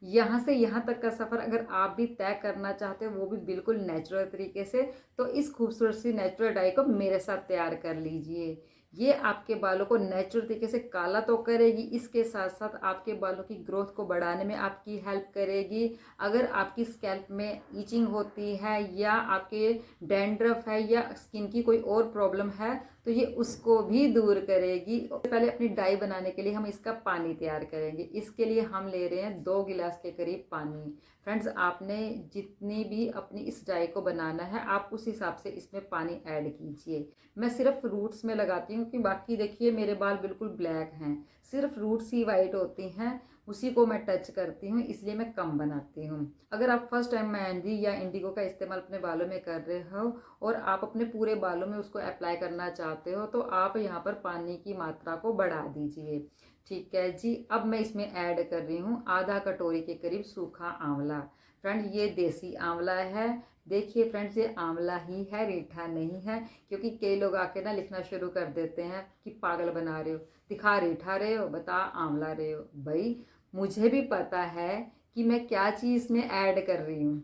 यहाँ से यहाँ तक का सफ़र अगर आप भी तय करना चाहते हो, वो भी बिल्कुल नेचुरल तरीके से, तो इस खूबसूरत सी नेचुरल डाई को मेरे साथ तैयार कर लीजिए। ये आपके बालों को नेचुरल तरीके से काला तो करेगी, इसके साथ साथ आपके बालों की ग्रोथ को बढ़ाने में आपकी हेल्प करेगी। अगर आपकी स्कैल्प में ईचिंग होती है या आपके डैंड्रफ है या स्किन की कोई और प्रॉब्लम है, तो ये उसको भी दूर करेगी। पहले अपनी डाई बनाने के लिए हम इसका पानी तैयार करेंगे। इसके लिए हम ले रहे हैं 2 गिलास के करीब पानी। फ्रेंड्स, आपने जितनी भी अपनी इस डाई को बनाना है, आप उस हिसाब से इसमें पानी ऐड कीजिए। मैं सिर्फ रूट्स में लगाती हूँ, कि बाकी देखिए मेरे बाल बिल्कुल ब्लैक हैं, सिर्फ रूट्स ही वाइट होती हैं, उसी को मैं टच करती हूँ, इसलिए मैं कम बनाती हूँ। अगर आप फर्स्ट टाइम मेहंदी या इंडिगो का इस्तेमाल अपने बालों में कर रहे हो और आप अपने पूरे बालों में उसको अप्लाई करना चाहते हो, तो आप यहाँ पर पानी की मात्रा को बढ़ा दीजिए। ठीक है जी। अब मैं इसमें ऐड कर रही हूँ आधा कटोरी के करीब सूखा आंवला। फ्रेंड, ये देसी आंवला है। देखिए फ्रेंड्स, ये आंवला ही है, रीठा नहीं है, क्योंकि कई लोग आके ना लिखना शुरू कर देते हैं कि पागल बना रहे हो, दिखा रीठा रहे हो, बता आंवला रहे हो। भाई, मुझे भी पता है कि मैं क्या चीज़ में ऐड कर रही हूँ।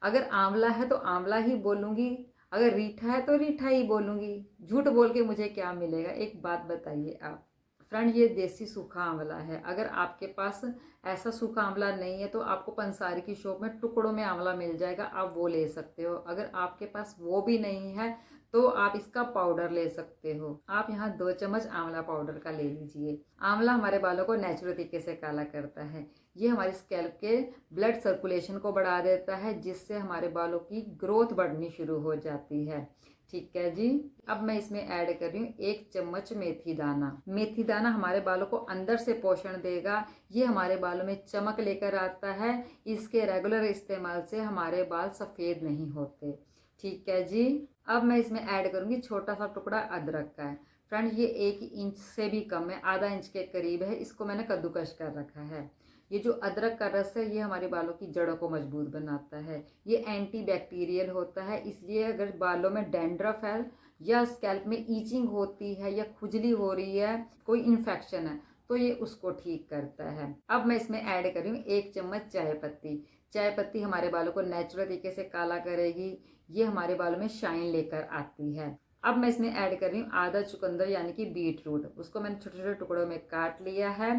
अगर आंवला है तो आंवला ही बोलूँगी, अगर रीठा है तो रीठा ही बोलूँगी। झूठ बोल के मुझे क्या मिलेगा? एक बात बताइए आप। फ्रेंड, ये देसी सूखा आंवला है। अगर आपके पास ऐसा सूखा आंवला नहीं है, तो आपको पंसारी की शॉप में टुकड़ों में आंवला मिल जाएगा, आप वो ले सकते हो। अगर आपके पास वो भी नहीं है, तो आप इसका पाउडर ले सकते हो। आप यहाँ 2 चम्मच आंवला पाउडर का ले लीजिए। आंवला हमारे बालों को नेचुरल तरीके से काला करता है। ये हमारी स्कैल्प के ब्लड सर्कुलेशन को बढ़ा देता है, जिससे हमारे बालों की ग्रोथ बढ़नी शुरू हो जाती है। ठीक है जी। अब मैं इसमें ऐड कर रही हूँ 1 चम्मच मेथी दाना। मेथी दाना हमारे बालों को अंदर से पोषण देगा, ये हमारे बालों में चमक लेकर आता है। इसके रेगुलर इस्तेमाल से हमारे बाल सफ़ेद नहीं होते। ठीक है जी। अब मैं इसमें ऐड करूँगी छोटा सा टुकड़ा अदरक का है। फ्रेंड, ये 1 इंच से भी कम है, आधा इंच के करीब है। इसको मैंने कद्दूकश कर रखा है। ये जो अदरक का रस है, ये हमारे बालों की जड़ों को मजबूत बनाता है। ये एंटी बैक्टीरियल होता है, इसलिए अगर बालों में डैंड्रफ है या स्कैल्प में ईचिंग होती है या खुजली हो रही है, कोई इन्फेक्शन है, तो ये उसको ठीक करता है। अब मैं इसमें ऐड कर रही हूँ 1 चम्मच चाय पत्ती। चाय पत्ती हमारे बालों को नेचुरल तरीके से काला करेगी, ये हमारे बालों में शाइन लेकर आती है। अब मैं इसमें ऐड कर रही हूँ आधा चुकंदर यानी कि बीट रूट। उसको मैंने छोटे छोटे टुकड़ों में काट लिया है।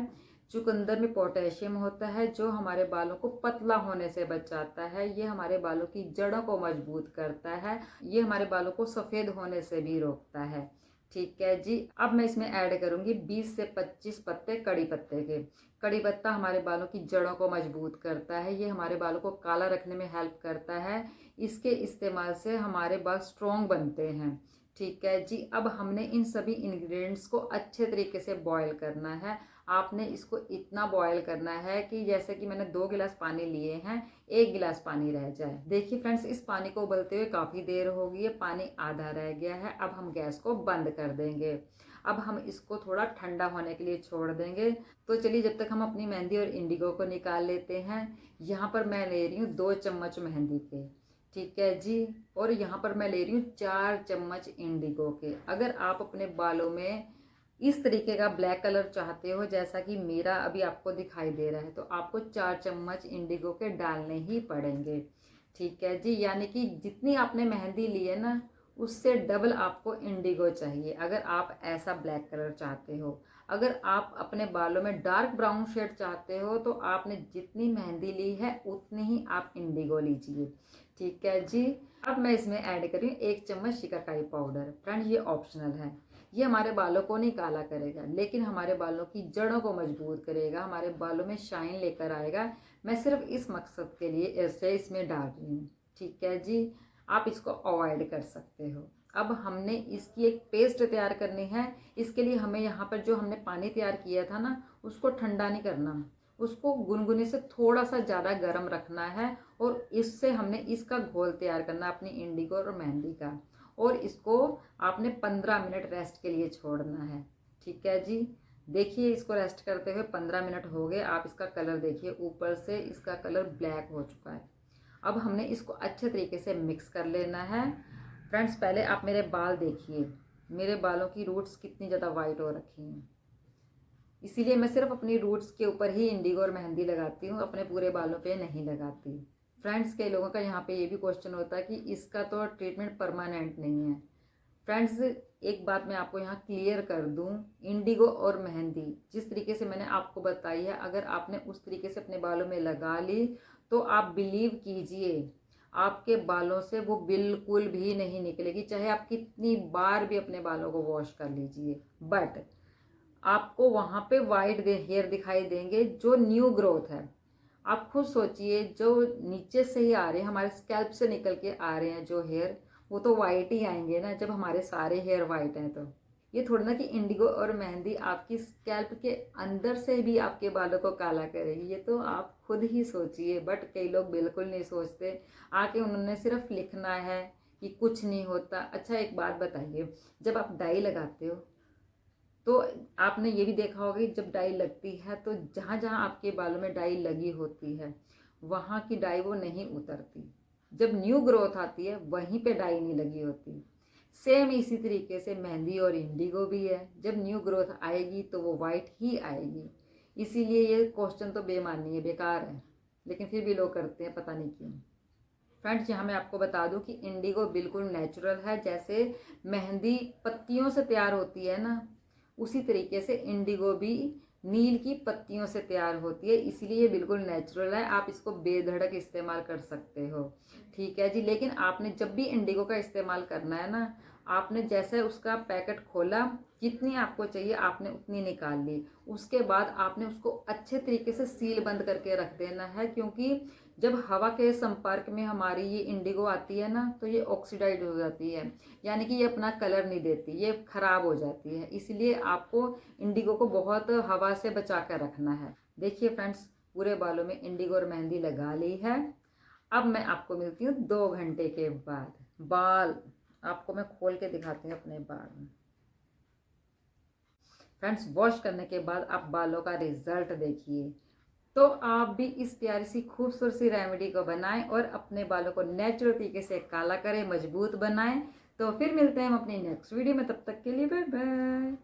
चुकंदर में पोटेशियम होता है, जो हमारे बालों को पतला होने से बचाता है। ये हमारे बालों की जड़ों को मजबूत करता है। ये हमारे बालों को सफ़ेद होने से भी रोकता है। ठीक है जी। अब मैं इसमें ऐड करूँगी 20 से 25 पत्ते कड़ी पत्ते के। कड़ी पत्ता हमारे बालों की जड़ों को मजबूत करता है, ये हमारे बालों को काला रखने में हेल्प करता है। इसके इस्तेमाल से हमारे बाल स्ट्रॉन्ग बनते हैं। ठीक है जी। अब हमने इन सभी इंग्रेडिएंट्स को अच्छे तरीके से बॉईल करना है। आपने इसको इतना बॉईल करना है कि जैसे कि मैंने 2 गिलास पानी लिए हैं, 1 गिलास पानी रह जाए। देखिए फ्रेंड्स, इस पानी को उबलते हुए काफ़ी देर हो गई है, पानी आधा रह गया है। अब हम गैस को बंद कर देंगे। अब हम इसको थोड़ा ठंडा होने के लिए छोड़ देंगे। तो चलिए, जब तक हम अपनी मेहंदी और इंडिगो को निकाल लेते हैं। यहाँ पर मैं ले रही हूँ 2 चम्मच मेहंदी के। ठीक है जी। और यहाँ पर मैं ले रही हूँ 4 चम्मच इंडिगो के। अगर आप अपने बालों में इस तरीके का ब्लैक कलर चाहते हो, जैसा कि मेरा अभी आपको दिखाई दे रहा है, तो आपको 4 चम्मच इंडिगो के डालने ही पड़ेंगे। ठीक है जी। यानी कि जितनी आपने मेहंदी ली है ना, उससे डबल आपको इंडिगो चाहिए, अगर आप ऐसा ब्लैक कलर चाहते हो। अगर आप अपने बालों में डार्क ब्राउन शेड चाहते हो, तो आपने जितनी मेहंदी ली है उतनी ही आप इंडिगो लीजिए। ठीक है जी। अब मैं इसमें ऐड करी 1 चम्मच शिकाकाई पाउडर। फ्रेंड, ये ऑप्शनल है। ये हमारे बालों को नहीं काला करेगा, लेकिन हमारे बालों की जड़ों को मजबूत करेगा, हमारे बालों में शाइन लेकर आएगा। मैं सिर्फ इस मकसद के लिए ऐसे इसमें डाल रही हूँ। ठीक है जी। आप इसको अवॉइड कर सकते हो। अब हमने इसकी एक पेस्ट तैयार करनी है। इसके लिए हमें यहाँ पर जो हमने पानी तैयार किया था ना, उसको ठंडा नहीं करना, उसको गुनगुने से थोड़ा सा ज़्यादा गर्म रखना है। और इससे हमने इसका घोल तैयार करना अपनी इंडिगो और मेहंदी का। और इसको आपने 15 मिनट रेस्ट के लिए छोड़ना है। ठीक है जी। देखिए, इसको रेस्ट करते हुए 15 मिनट हो गए। आप इसका कलर देखिए, ऊपर से इसका कलर ब्लैक हो चुका है। अब हमने इसको अच्छे तरीके से मिक्स कर लेना है। फ्रेंड्स, पहले आप मेरे बाल देखिए, मेरे बालों की रूट्स कितनी ज़्यादा वाइट हो रखी हैं। इसीलिए मैं सिर्फ अपनी रूट्स के ऊपर ही इंडिगो और मेहंदी लगाती हूँ, अपने पूरे बालों पे नहीं लगाती। फ्रेंड्स, कई लोगों का यहाँ पे ये भी क्वेश्चन होता है कि इसका तो ट्रीटमेंट परमानेंट नहीं है। फ्रेंड्स, एक बात मैं आपको यहाँ क्लियर कर दूँ, इंडिगो और मेहंदी जिस तरीके से मैंने आपको बताई है, अगर आपने उस तरीके से अपने बालों में लगा ली तो आप बिलीव कीजिए आपके बालों से वो बिल्कुल भी नहीं निकलेगी, चाहे आप कितनी बार भी अपने बालों को वॉश कर लीजिए। बट आपको वहाँ पे वाइट हेयर दिखाई देंगे जो न्यू ग्रोथ है। आप खुद सोचिए, जो नीचे से ही आ रहे हैं, हमारे स्कैल्प से निकल के आ रहे हैं जो हेयर, वो तो वाइट ही आएंगे ना जब हमारे सारे हेयर वाइट हैं। तो ये थोड़ा ना कि इंडिगो और मेहंदी आपकी स्कैल्प के अंदर से भी आपके बालों को काला करेगी, ये तो आप खुद ही सोचिए। बट कई लोग बिल्कुल नहीं सोचते, आके उन्होंने सिर्फ लिखना है कि कुछ नहीं होता। अच्छा, एक बात बताइए, जब आप डाई लगाते हो तो आपने ये भी देखा होगा कि जब डाई लगती है तो जहाँ जहाँ आपके बालों में डाई लगी होती है वहाँ की डाई वो नहीं उतरती। जब न्यू ग्रोथ आती है वहीं पे डाई नहीं लगी होती। सेम इसी तरीके से मेहंदी और इंडिगो भी है, जब न्यू ग्रोथ आएगी तो वो वाइट ही आएगी। इसीलिए ये क्वेश्चन तो बेमानी है, बेकार है, लेकिन फिर भी लोग करते हैं, पता नहीं क्यों। फ्रेंड्स, यहाँ मैं आपको बता दूं कि इंडिगो बिल्कुल नेचुरल है। जैसे मेहंदी पत्तियों से तैयार होती है ना, उसी तरीके से इंडिगो भी नील की पत्तियों से तैयार होती है, इसीलिए ये बिल्कुल नेचुरल है। आप इसको बेधड़क इस्तेमाल कर सकते हो, ठीक है जी। लेकिन आपने जब भी इंडिगो का इस्तेमाल करना है ना, आपने जैसे उसका पैकेट खोला, जितनी आपको चाहिए आपने उतनी निकाल ली, उसके बाद आपने उसको अच्छे तरीके से सील बंद करके रख देना है। क्योंकि जब हवा के संपर्क में हमारी ये इंडिगो आती है ना तो ये ऑक्सीडाइज हो जाती है, यानी कि ये अपना कलर नहीं देती, ये खराब हो जाती है। इसलिए आपको इंडिगो को बहुत हवा से बचा कर रखना है। देखिए फ्रेंड्स, पूरे बालों में इंडिगो और मेहंदी लगा ली है। अब मैं आपको मिलती हूँ 2 घंटे के बाद। बाल आपको मैं खोल के दिखाती हूँ अपने बाल। फ्रेंड्स, वॉश करने के बाद आप बालों का रिजल्ट देखिए। तो आप भी इस प्यारी सी खूबसूरत सी रेमेडी को बनाएं और अपने बालों को नेचुरल तरीके से काला करें, मजबूत बनाएं। तो फिर मिलते हैं हम अपनी नेक्स्ट वीडियो में, तब तक के लिए बाय बाय।